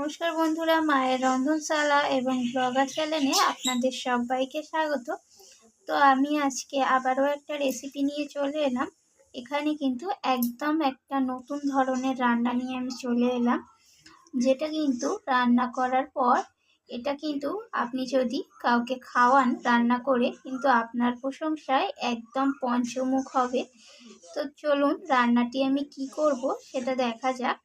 নমস্কার বন্ধুরা, মায়ের রন্ধনশালা এবং ব্লগার চ্যানেলে আপনাদের সবাইকে স্বাগত। তো আমি আজকে আবারও একটা রেসিপি নিয়ে চলে এলাম। এখানে কিন্তু একদম একটা নতুন ধরনের রান্না নিয়ে আমি চলে এলাম, যেটা কিন্তু রান্না করার পর এটা কিন্তু আপনি যদি কাউকে খাওয়ান রান্না করে, কিন্তু আপনার প্রশংসায় একদম পঞ্চমুখ হবে। তো চলুন রান্নাটি আমি কি করব সেটা দেখা যাক।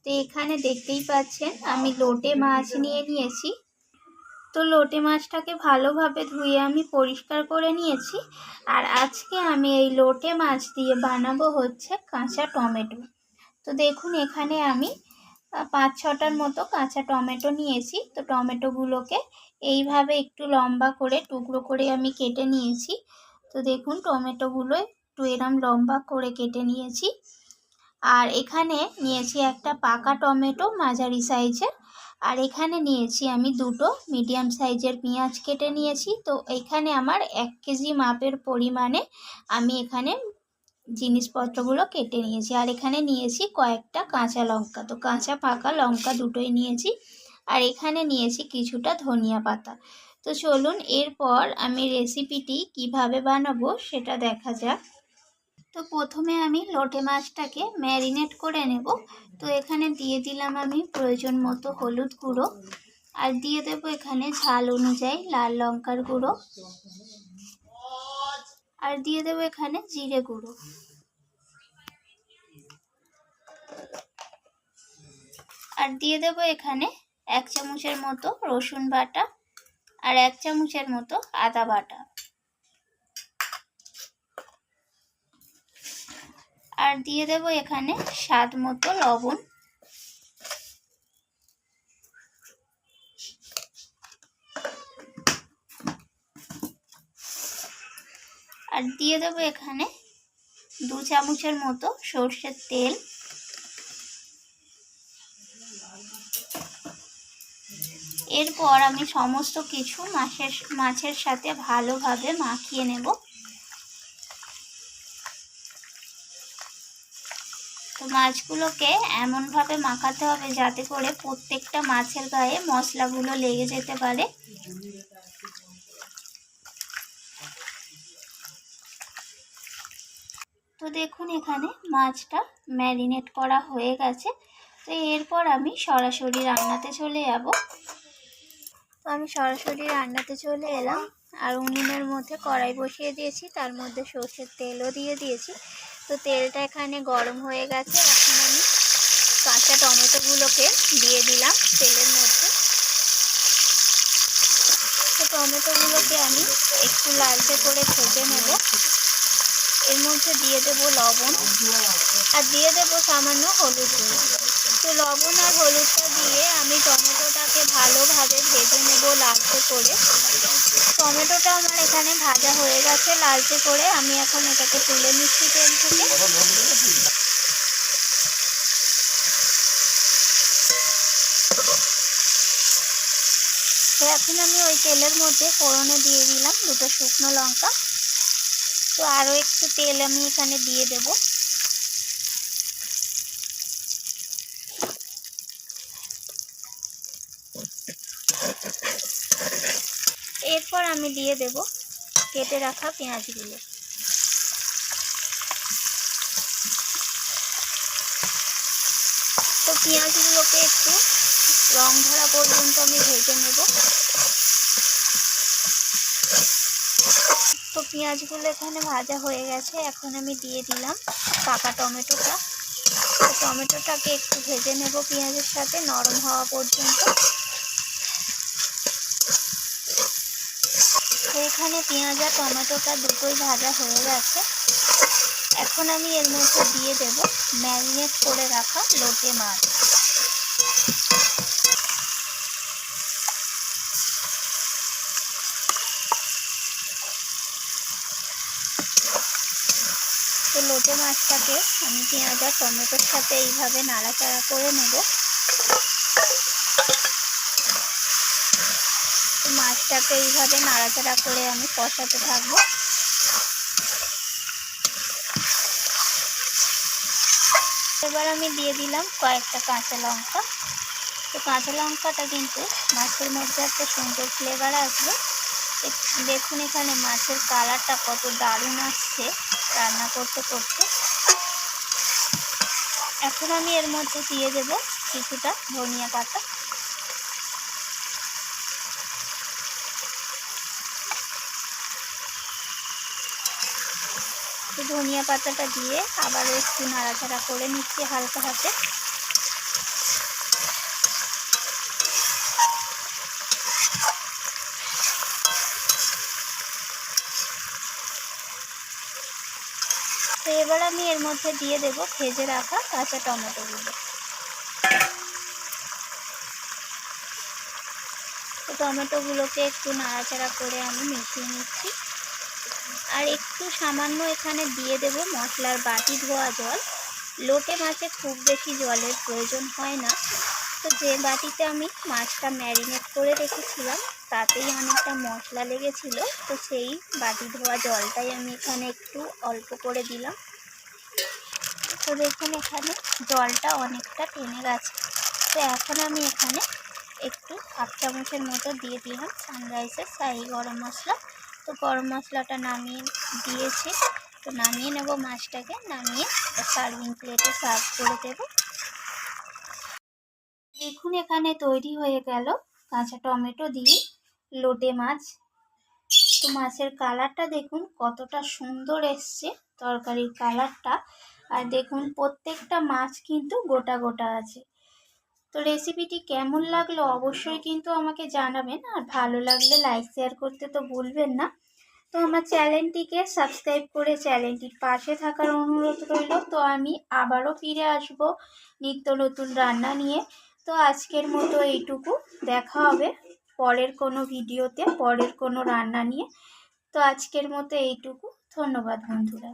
তো এখানে দেখতেই পাচ্ছেন আমি লোটে মাছ নিয়ে নিয়েছি। তো লোটে মাছটাকে ভালোভাবে ধুয়ে আমি পরিষ্কার করে নিয়েছি। আর আজকে আমি এই লোটে মাছ দিয়ে বানাবো হচ্ছে কাঁচা টমেটো। তো দেখুন এখানে আমি 5-6টার মতো কাঁচা টমেটো নিয়েছি। তো টমেটোগুলোকে এইভাবে একটু লম্বা করে টুকরো করে আমি কেটে নিয়েছি। তো দেখুন টমেটোগুলো একটু এরম লম্বা করে কেটে নিয়েছি। আর এখানে নিয়েছি একটা পাকা টমেটো মাঝারি সাইজের। আর এখানে নিয়েছি আমি দুটো মিডিয়াম সাইজের পেঁয়াজ কেটে নিয়েছি। তো এখানে আমার 1 কেজি মাপের পরিমাণে আমি এখানে জিনিসপত্রগুলো কেটে নিয়েছি। আর এখানে নিয়েছি কয়েকটা কাঁচা লঙ্কা, তো কাঁচা পাকা লঙ্কা দুটোই নিয়েছি। আর এখানে নিয়েছি কিছুটা ধনিয়া পাতা। তো চলুন এরপর আমি রেসিপিটি কিভাবে বানাবো সেটা দেখা যাক। তো প্রথমে আমি লোটে মাছটাকে ম্যারিনেট করে নেব। তো এখানে দিয়ে দিলাম আমি প্রয়োজন মতো হলুদ গুঁড়ো, আর দিয়ে দেব এখানে ঝাল অনুযায়ী লাল লঙ্কার গুঁড়ো, আর দিয়ে দেব এখানে জিরে গুঁড়ো, আর দিয়ে দেব এখানে 1 চামচের মতো রসুন বাটা, আর 1 চামচের মতো আদা বাটা, আর দিয়ে দেব এখানে স্বাদ মতো লবণ, আর দিয়ে দেব এখানে 2 চামচের মতো সরষের তেল। এরপর আমি সমস্ত কিছু মাছের সাথে ভালোভাবে মাখিয়ে নেব। তো মাছগুলোকে এমনভাবে মাখাতে হবে যাতে করে প্রত্যেকটা মাছের গায়ে মশলাগুলো লেগে যেতে পারে। তো দেখুন এখানে মাছটা ম্যারিনেট করা হয়ে গেছে। তো এরপর আমি সরাসরি রান্নাতে চলে যাব। তো আমি সরাসরি রান্নাতে চলে এলাম। আর উনুনের মধ্যে কড়াই বসিয়ে দিয়েছি, তার মধ্যে সর্ষের তেলও দিয়ে দিয়েছি। তো তেলটা এখানে গরম হয়ে গেছে। এখন আমি কাঁচা টমেটোগুলোকে দিয়ে দিলাম তেলের মধ্যে। তো টমেটোগুলোকে আমি একটু লালচে করে ভেজে নেব। এর মধ্যে দিয়ে দেব লবণ, আর দিয়ে দেব সামান্য হলুদ গুঁড়ো। তো লবণ আর হলুদটা দিয়ে আমি টমেটোটাকে ভালোভাবে ভেজে নেব লালচে করে। টমেটোটা আমার এখানে ভাজা হয়ে গেছে লালচে করে। আমি এখন এটাকে তুলে নিচ্ছি তেল থেকে। তো এখন আমি ওই তেলের মধ্যে ফোড়নে দিয়ে দিলাম 2টো শুকনো লঙ্কা। তো আরও একটু তেল আমি এখানে দিয়ে দেব। এরপর আমি দিয়ে দেব কেটে রাখা পেঁয়াজগুলো। তো পেঁয়াজগুলোকে একটু রং ধরা পর্যন্ত আমি ভেজে নেব। তো পেঁয়াজগুলো এখানে ভাজা হয়ে গেছে। এখন আমি দিয়ে দিলাম পাকা টমেটোটা। তো টমেটোটাকে একটু ভেজে নেব পেঁয়াজের সাথে নরম হওয়া পর্যন্ত। তো এখানে পেঁয়াজ আর টমেটোটা দুটোই ভাজা হয়ে গেছে। এখন আমি এর মধ্যে দিয়ে দেব ম্যারিনেট করে রাখা লোটে মাছ। তো লোটে মাছটাকে আমি পেঁয়াজ আর টমেটোর সাথে এইভাবে নাড়াচাড়া করে নেব। তো মাছটাকে এইভাবে নাড়াচাড়া করে আমি কষাতে থাকবো। এবার আমি দিয়ে দিলাম কয়েকটা কাঁচা লঙ্কা। তো কাঁচা লঙ্কাটা কিন্তু মাছের মধ্যে একটা সুন্দর ফ্লেভার আসবে। দেখুন এখানে মাছের কালারটা কত দারুণ আসছে রান্না করতে করতে। এখন আমি এর মধ্যে দিয়ে দেব কিছুটা ধনিয়া পাতা। তো ধনিয়া পাতাটা দিয়ে আবারও একটু নাড়াচাড়া করে নিচ্ছি হালকা হাতে। তো এবার আমি এর মধ্যে দিয়ে দেব ভেজে রাখা কাঁচা টমেটোগুলো। তো টমেটোগুলোকে একটু নাড়াচাড়া করে আমি মিশিয়ে নিচ্ছি। আর একটু সামান্য এখানে দিয়ে দেব মশলার বাটি ধোয়া জল। লোটে মাছে খুব বেশি জলের প্রয়োজন হয় না। তো যে বাটিতে আমি মাছটা ম্যারিনেট করে রেখেছিলাম তাতেই অনেকটা মশলা লেগেছিল, তো সেই বাটি ধোয়া জলটাই আমি এখানে একটু অল্প করে দিলাম। তো দেখুন এখানে জলটা অনেকটা টেনে গেছে। তো এখন আমি এখানে একটু হাফ চামচের মতো দিয়ে দিলাম সানরাইজের শাহি গরম মশলা। তো গরম মশলাটা নামিয়ে দিয়েছি। তো নামিয়ে নেব মাছটাকে, নামিয়ে সার্ভিং প্লেটে সার্ভ করে দেব। দেখুন এখানে তৈরি হয়ে গেল কাঁচা টমেটো দিয়ে লোটে মাছ। তো মাছের কালারটা দেখুন কতটা সুন্দর এসছে, তরকারির কালারটা। আর দেখুন প্রত্যেকটা মাছ কিন্তু গোটা গোটা আছে। তো রেসিপিটি কেমন লাগলো অবশ্যই কিন্তু আমাকে জানাবেন। আর ভালো লাগলে লাইক শেয়ার করতে তো ভুলবেন না। তো আমার চ্যানেলটিকে সাবস্ক্রাইব করে চ্যানেলটির পাশে থাকার অনুরোধ রইল। তো আমি আবারও ফিরে আসব নিত্য নতুন রান্না নিয়ে। তো আজকের মতো এইটুকু, দেখা হবে পরের কোনো ভিডিওতে পরের কোনো রান্না নিয়ে। তো আজকের মতো এইটুকু, ধন্যবাদ বন্ধুরা।